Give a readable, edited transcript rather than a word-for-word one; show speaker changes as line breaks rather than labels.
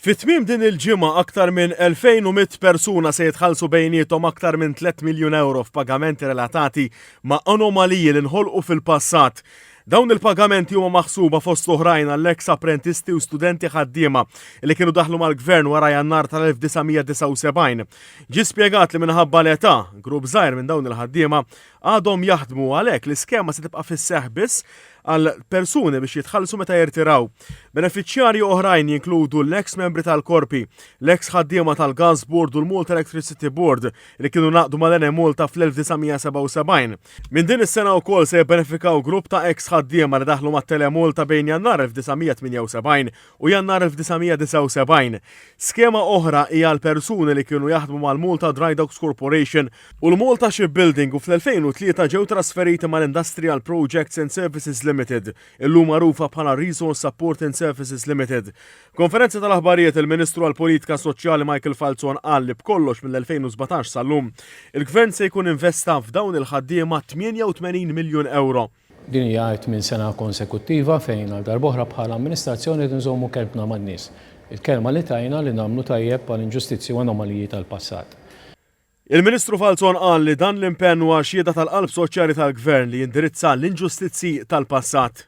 Fit-tmiem din il-ġimgħa aktar minn 2100 persuna se jitħallsu bejniethom aktar minn 3 miljun euro f'pagamenti relatati ma' anomaliji li nħolqu fil-passat. Dawn il-pagamenti huma maħsuba fost oħrajn għall-ex apprentisti u studenti ħaddiema li kienu daħlu mal-gvern wara Jannar tal-1979. Ġi spjegat li minħabba l-età, grupp żgħir minn dawn il-ħaddiema għadhom jaħdmu għalhekk l-iskema se tibqa' fis-seħħ biss għal persuni biex jitħallsu meta jirtiraw. Benefiċjarji oħrajn jinkludu l-ex membri tal-korpi, l-ex ħaddiema tal-Gas Board u l-Malta Electricity Board li kienu naqdu mal-Ene Malta fl-1977. Minn din is-sena wkoll se jibbenefikaw grupp ta' ex ħaddiema li daħlu mat-Tele Malta bejn Jannar 1978 u Jannar 1979. Skema oħra hija l-persuni li kienu jaħdmu mal-Malta Dry Docks Corporation u l-Malta Shipbuilding u fl-2003 ġew trasferiti mal-Industrial Projects and Services Limited, illum magħrufa bħala Resource Support and Services Limited. Konferenza tal-aħbarijiet il-Ministru għall-Politika Soċjali Michael Falzon qal li b'kollox mill-2017 sal-lum il-Gvern se jkun investa f'dawn il-ħaddiema 88 miljun euro.
Din hija 8 sena konsekuttiva fejn għal darb'oħra bħala amministrazzjoni nżommu kelbna man-nies. Il-kelma li tajna li nagħmlu tajjeb għal inġustizzji u anomaliji tal-passat.
Il-Ministru Falzon qal li dan l-impenn huwa xhieda tal-qalb soċjali tal-Gvern li jindirizza l-inġustizzji tal-passat.